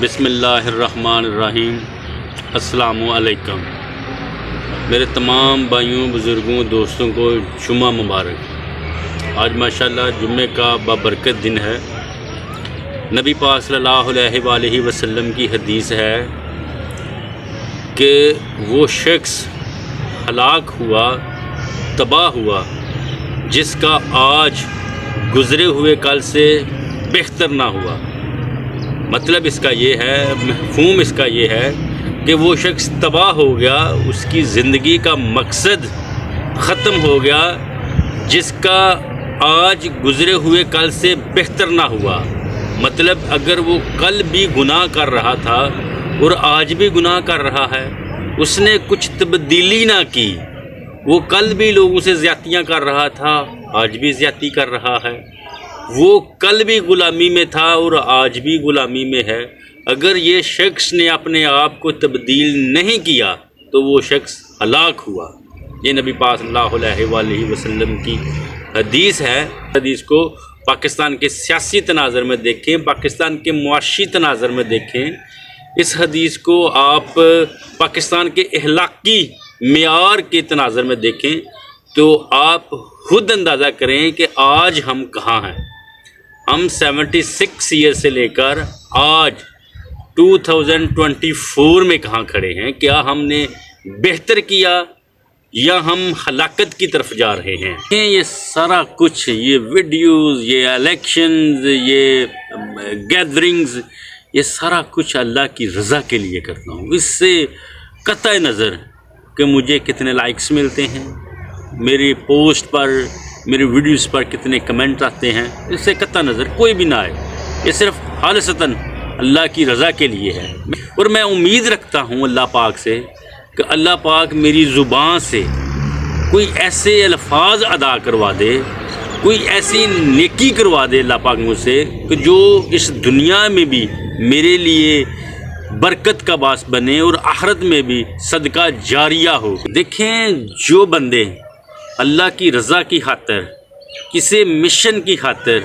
بسم اللہ الرحمن الرحیم۔ السلام علیکم میرے تمام بھائیوں، بزرگوں، دوستوں کو جمعہ مبارک۔ آج ماشاءاللہ جمعے کا بابرکت دن ہے۔ نبی پاک صلی اللہ علیہ وآلہ وسلم کی حدیث ہے کہ وہ شخص ہلاک ہوا، تباہ ہوا جس کا آج گزرے ہوئے کل سے بہتر نہ ہوا۔ مطلب اس کا یہ ہے، مفہوم اس کا یہ ہے کہ وہ شخص تباہ ہو گیا، اس کی زندگی کا مقصد ختم ہو گیا جس کا آج گزرے ہوئے کل سے بہتر نہ ہوا۔ مطلب اگر وہ کل بھی گناہ کر رہا تھا اور آج بھی گناہ کر رہا ہے، اس نے کچھ تبدیلی نہ کی، وہ کل بھی لوگوں سے زیادتیاں کر رہا تھا، آج بھی زیادتی کر رہا ہے، وہ کل بھی غلامی میں تھا اور آج بھی غلامی میں ہے، اگر یہ شخص نے اپنے آپ کو تبدیل نہیں کیا تو وہ شخص ہلاک ہوا۔ یہ نبی پاک صلی اللہ علیہ وآلہ وسلم کی حدیث ہے۔ حدیث کو پاکستان کے سیاسی تناظر میں دیکھیں، پاکستان کے معاشی تناظر میں دیکھیں، اس حدیث کو آپ پاکستان کے اخلاقی معیار کے تناظر میں دیکھیں تو آپ خود اندازہ کریں کہ آج ہم کہاں ہیں۔ ہم 76 ایئر سے لے کر آج 2024 میں کہاں کھڑے ہیں؟ کیا ہم نے بہتر کیا یا ہم ہلاکت کی طرف جا رہے ہیں؟ یہ سارا کچھ، یہ ویڈیوز، یہ الیکشنز، یہ گیدرنگز، یہ سارا کچھ اللہ کی رضا کے لیے کرتا ہوں۔ اس سے قطع نظر کہ مجھے کتنے لائکس ملتے ہیں، میری پوسٹ پر، میری ویڈیوز پر کتنے کمنٹ آتے ہیں، اس سے قطع نظر کوئی بھی نہ آئے، یہ صرف خالصتاً اللہ کی رضا کے لیے ہے۔ اور میں امید رکھتا ہوں اللہ پاک سے کہ اللہ پاک میری زبان سے کوئی ایسے الفاظ ادا کروا دے، کوئی ایسی نیکی کروا دے اللہ پاک مجھ سے کہ جو اس دنیا میں بھی میرے لیے برکت کا باعث بنے اور آخرت میں بھی صدقہ جاریہ ہو۔ دیکھیں، جو بندے اللہ کی رضا کی خاطر، کسی مشن کی خاطر،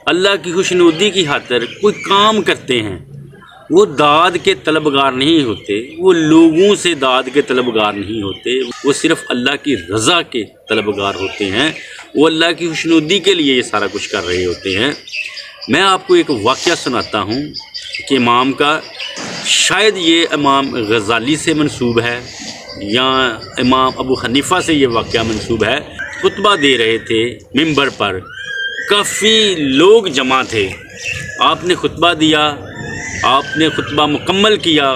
اللہ کی خوشنودی کی خاطر کوئی کام کرتے ہیں، وہ داد کے طلبگار نہیں ہوتے، وہ لوگوں سے داد کے طلبگار نہیں ہوتے، وہ صرف اللہ کی رضا کے طلبگار ہوتے ہیں، وہ اللہ کی خوشنودی کے لیے یہ سارا کچھ کر رہے ہوتے ہیں۔ میں آپ کو ایک واقعہ سناتا ہوں کہ امام کا، شاید یہ امام غزالی سے منسوب ہے یا امام ابو حنیفہ سے یہ واقعہ منسوب ہے۔ خطبہ دے رہے تھے ممبر پر، کافی لوگ جمع تھے، آپ نے خطبہ دیا، آپ نے خطبہ مکمل کیا،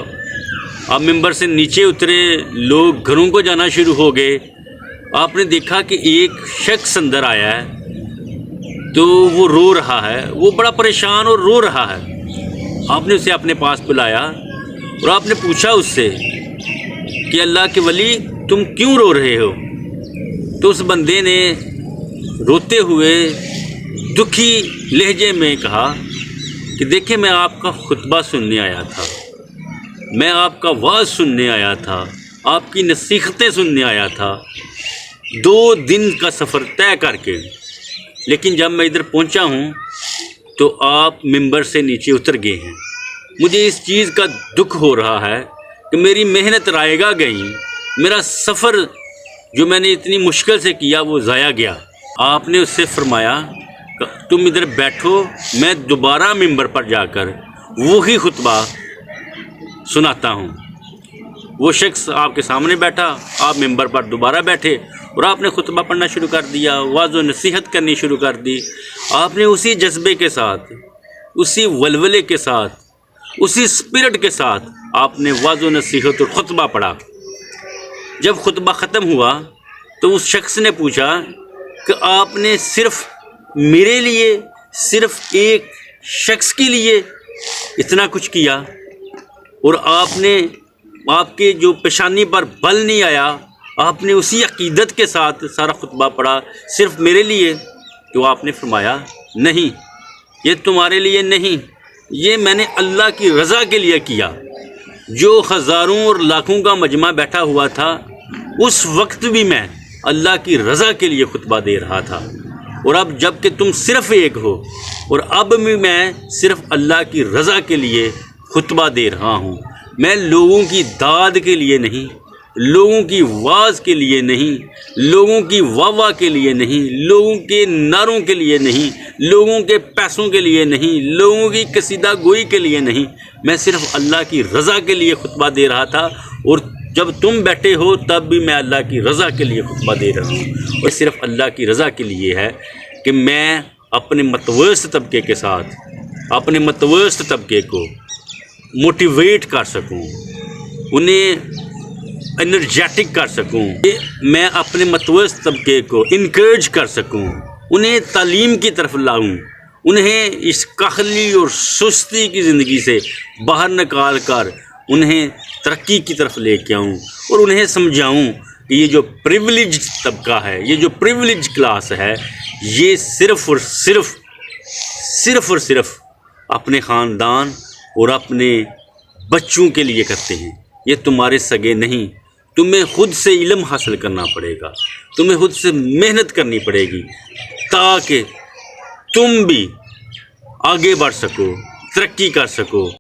آپ ممبر سے نیچے اترے، لوگ گھروں کو جانا شروع ہو گئے۔ آپ نے دیکھا کہ ایک شخص اندر آیا ہے تو وہ رو رہا ہے، وہ بڑا پریشان اور رو رہا ہے۔ آپ نے اسے اپنے پاس بلایا اور آپ نے پوچھا اس سے کہ اللہ کے ولی تم کیوں رو رہے ہو؟ تو اس بندے نے روتے ہوئے دکھی لہجے میں کہا کہ دیکھیں، میں آپ کا خطبہ سننے آیا تھا، میں آپ کا وعظ سننے آیا تھا، آپ کی نصیحتیں سننے آیا تھا، 2 دن کا سفر طے کر کے، لیکن جب میں ادھر پہنچا ہوں تو آپ ممبر سے نیچے اتر گئے ہیں۔ مجھے اس چیز کا دکھ ہو رہا ہے کہ میری محنت رائے گاہ گئی، میرا سفر جو میں نے اتنی مشکل سے کیا وہ ضائع گیا۔ آپ نے اس سے فرمایا کہ تم ادھر بیٹھو، میں دوبارہ ممبر پر جا کر وہی خطبہ سناتا ہوں۔ وہ شخص آپ کے سامنے بیٹھا، آپ ممبر پر دوبارہ بیٹھے اور آپ نے خطبہ پڑھنا شروع کر دیا، وعظ و نصیحت کرنی شروع کر دی۔ آپ نے اسی جذبے کے ساتھ، اسی ولولے کے ساتھ، اسی اسپرٹ کے ساتھ آپ نے وعظ و نصیحت اور خطبہ پڑھا۔ جب خطبہ ختم ہوا تو اس شخص نے پوچھا کہ آپ نے صرف میرے لیے، صرف ایک شخص کے لیے اتنا کچھ کیا، اور آپ کے جو پیشانی پر بل نہیں آیا، آپ نے اسی عقیدت کے ساتھ سارا خطبہ پڑھا صرف میرے لیے؟ تو آپ نے فرمایا نہیں، یہ تمہارے لیے نہیں، یہ میں نے اللہ کی رضا کے لیے کیا۔ جو ہزاروں اور لاکھوں کا مجمع بیٹھا ہوا تھا، اس وقت بھی میں اللہ کی رضا کے لیے خطبہ دے رہا تھا، اور اب جب کہ تم صرف ایک ہو، اور اب بھی میں صرف اللہ کی رضا کے لیے خطبہ دے رہا ہوں، میں لوگوں کی داد کے لیے نہیں، لوگوں کی واز کے لیے نہیں، لوگوں کی واہ واہ کے لیے نہیں، لوگوں کے نعروں کے لیے نہیں، لوگوں کے پیسوں کے لیے نہیں، لوگوں کی قصیدہ گوئی کے لیے نہیں، میں صرف اللہ کی رضا کے لیے خطبہ دے رہا تھا، اور جب تم بیٹھے ہو تب بھی میں اللہ کی رضا کے لیے خطبہ دے رہا ہوں، اور صرف اللہ کی رضا کے لیے ہے کہ میں اپنے متوسط طبقے کے ساتھ اپنے متوسط طبقے کو موٹیویٹ کر سکوں، انہیں انرجیٹک کر سکوں، میں اپنے متوسط طبقے کو انکریج کر سکوں، انہیں تعلیم کی طرف لاؤں، انہیں اس کاہلی اور سستی کی زندگی سے باہر نکال کر انہیں ترقی کی طرف لے کے آؤں، اور انہیں سمجھاؤں کہ یہ جو پریویلیج طبقہ ہے، یہ جو پریویلیج کلاس ہے، یہ صرف اور صرف اپنے خاندان اور اپنے بچوں کے لیے کرتے ہیں، یہ تمہارے سگے نہیں۔ تمہیں خود سے علم حاصل کرنا پڑے گا، تمہیں خود سے محنت کرنی پڑے گی، تاکہ تم بھی آگے بڑھ سکو، ترقی کر سکو۔